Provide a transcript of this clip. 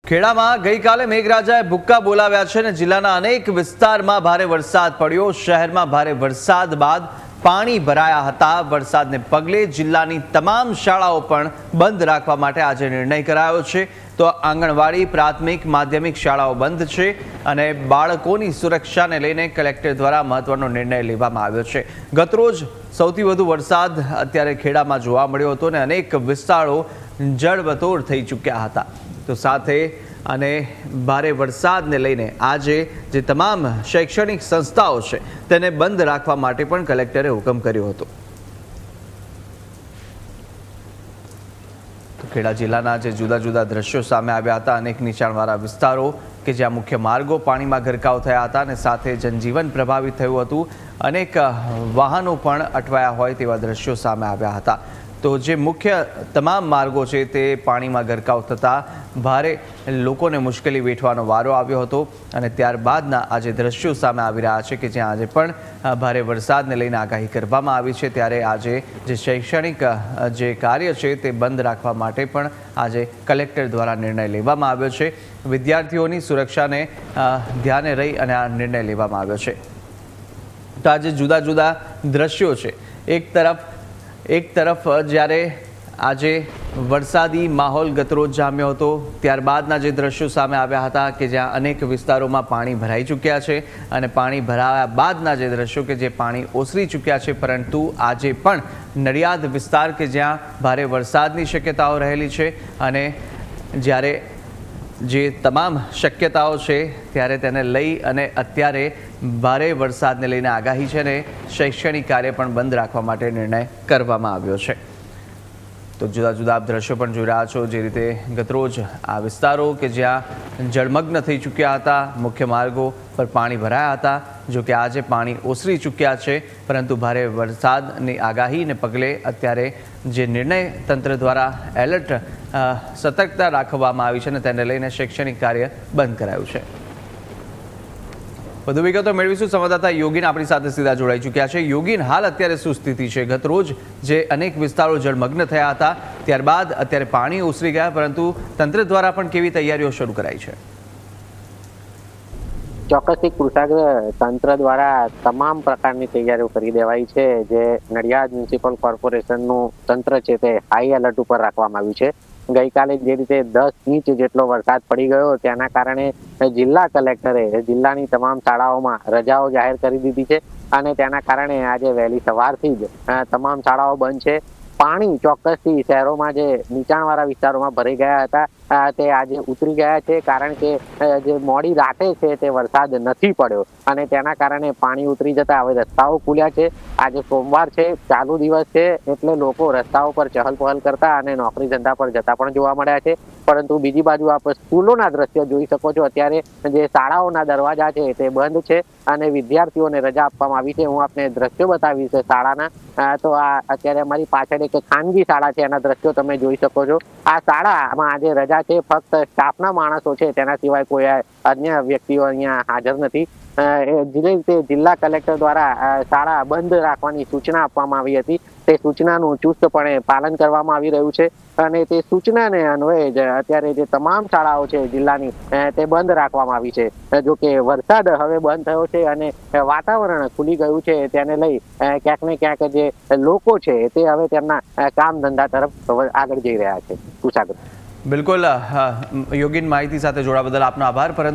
ખેડામાં ગઈકાલે મેઘરાજાએ ભૂક્કા બોલાવ્યા છે અને જિલ્લાના અનેક વિસ્તારમાં ભારે વરસાદ પડ્યો। શહેરમાં ભારે વરસાદ બાદ પાણી ભરાયા હતા। વરસાદને પગલે જિલ્લાની તમામ શાળાઓ પણ બંધ રાખવા માટે આજે નિર્ણય કરાયો છે। તો આંગણવાડી, પ્રાથમિક, માધ્યમિક શાળાઓ બંધ છે અને બાળકોની સુરક્ષાને લઈને કલેક્ટર દ્વારા મહત્વનો નિર્ણય લેવામાં આવ્યો છે। ગતરોજ સૌથી વધુ વરસાદ અત્યારે ખેડામાં જોવા મળ્યો હતો અને અનેક વિસ્તારો જળબતોડ થઈ ચૂક્યા હતા। તો સાથે અને ભારે વરસાદને લઈને આજે જે તમામ શૈક્ષણિક સંસ્થાઓ છે તેને બંધ રાખવા માટે પણ કલેક્ટરે હુકમ કર્યો હતો। તો ખેડા જિલ્લાના જે જુદા જુદા દ્રશ્યો સામે આવ્યા હતા। અનેક નીચાણવાળા વિસ્તારો કે જ્યાં મુખ્ય માર્ગો પાણીમાં ગરકાવ થયા હતા અને સાથે જનજીવન પ્રભાવિત થયું હતું। અનેક વાહનો પણ અટવાયા હોય તેવા દ્રશ્યો સામે આવ્યા હતા। તો જે મુખ્ય તમામ માર્ગો છે તે પાણીમાં ગરકાવ થતાં ભારે લોકોને મુશ્કેલી વેઠવાનો વારો આવ્યો હતો અને ત્યારબાદના આજે દ્રશ્યો સામે આવી રહ્યા છે કે જ્યાં આજે પણ ભારે વરસાદને લઈને આગાહી કરવામાં આવી છે। ત્યારે આજે જે શૈક્ષણિક જે કાર્ય છે તે બંધ રાખવા માટે પણ આજે કલેક્ટર દ્વારા નિર્ણય લેવામાં આવ્યો છે। વિદ્યાર્થીઓની સુરક્ષાને ધ્યાને રહી અને આ નિર્ણય લેવામાં આવ્યો છે। તો આજે જુદા જુદા દ્રશ્યો છે। એક તરફ જ્યારે આજે વરસાદી માહોલ ગતરોજ જામ્યો હતો, ત્યારબાદના જે દ્રશ્યો સામે આવ્યા હતા કે જ્યાં અનેક વિસ્તારોમાં પાણી ભરાઈ ચૂક્યા છે અને પાણી ભરાયા બાદના જે દ્રશ્યો કે જે પાણી ઓસરી ચૂક્યા છે, પરંતુ આજે પણ નડિયાદ વિસ્તાર કે જ્યાં ભારે વરસાદની શક્યતાઓ રહેલી છે અને જ્યારે જે તમામ શક્યતાઓ છે ત્યારે તેને લઈ અને અત્યારે ભારે વરસાદને લઈને આગાહી છે અને શૈક્ષણિક કાર્ય પણ બંધ રાખવા માટે નિર્ણય કરવામાં આવ્યો છે। તો જુદા જુદા આપ દ્રશ્યો પણ જોઈ રહ્યા છો। જે રીતે ગતરોજ આ વિસ્તારો કે જ્યાં જળમગ્ન થઈ ચૂક્યા હતા, મુખ્ય માર્ગો પર પાણી ભરાયા હતા, જો કે આજે પાણી ઓસરી ચૂક્યા છે, પરંતુ ભારે વરસાદની આગાહીને પગલે અત્યારે જે નિર્ણય તંત્ર દ્વારા એલર્ટ સતર્કતા રાખવામાં આવી છે અને તેને લઈને શૈક્ષણિક કાર્ય બંધ કરાયું છે। વધુ વિગતો મેળવીશું। સંવાદદાતા યોગીન આપણી સાથે સીધા જોડાઈ ચૂક્યા છે। યોગીન, હાલ અત્યારે શું સ્થિતિ છે? ગતરોજ જે અનેક વિસ્તારો જળમગ્ન થયા હતા, ત્યારબાદ અત્યારે પાણી ઓસરી ગયા, પરંતુ તંત્ર દ્વારા પણ કેવી તૈયારીઓ શરૂ કરાઈ છે? ચોક્કસથી કૃષાગ્ર તંત્ર દ્વારા તમામ પ્રકારની તૈયારીઓ કરી દેવાઈ છે। જે નડિયાદ મ્યુનિસિપલ કોર્પોરેશનનું તંત્ર છે તે હાઈ એલર્ટ ઉપર રાખવામાં આવ્યું છે। ગઈકાલે જે રીતે 10 ઇંચ જેટલો વરસાદ પડી ગયો, તેના કારણે જિલ્લા કલેક્ટરે જિલ્લાની તમામ શાળાઓમાં રજાઓ જાહેર કરી દીધી છે અને તેના કારણે આજે વહેલી સવારથી જ તમામ શાળાઓ બંધ છે। પાણી ચોક્કસથી શહેરોમાં જે નીચાણવાળા વિસ્તારોમાં ભરાઈ ગયા હતા તે આજે ઉતરી ગયા છે, કારણ કે જે મોડી રાતે છે તે વરસાદ નથી પડ્યો અને તેના કારણે પાણી ઉતરી જતા હવે રસ્તાઓ ખુલ્યા છે। આજે સોમવાર છે, ચાલુ દિવસ છે, એટલે લોકો રસ્તાઓ પર ચહલ પહલ કરતા અને નોકરી ધંધા પર જતા પણ જોવા મળ્યા છે। પરંતુ બીજી બાજુ આપ સ્કૂલોના દ્રશ્ય જોઈ શકો છો। અત્યારે જે શાળાઓના દરવાજા છે તે બંધ છે અને વિદ્યાર્થીઓને રજા આપવામાં આવી છે। હું આપને દ્રશ્યો બતાવીશ શાળાના। તો આ અત્યારે અમારી પાછળ એક ખાનગી શાળા છે, એના દ્રશ્યો તમે જોઈ શકો છો। આ શાળામાં આજે રજા છે, ફક્ત સ્ટાફના માણસો છે, તેના સિવાય કોઈ અન્ય વ્યક્તિઓ અહીંયા હાજર નથી। જે રીતે જિલ્લા કલેક્ટર દ્વારા શાળા બંધ રાખવાની સૂચના આપવામાં આવી હતી, તે સૂચનાનું ચુસ્તપણે પાલન કરવામાં આવી રહ્યું છે અને તે સૂચનાને અન્વયે જ અત્યારે જે તમામ શાળાઓ છે જિલ્લાની તે બંધ રાખવામાં આવી છે। જો કે વરસાદ હવે બંધ થયો છે અને વાતાવરણ ખુલી ગયું છે, તેને લઈ ક્યાંક ને ક્યાંક જે લોકો છે તે હવે તેમના કામ ધંધા તરફ આગળ જઈ રહ્યા છે। કુશાગ્ર, બિલકુલ યોગીન, માહિતી સાથે જોડાવા બદલ આપનો આભાર। પરંતુ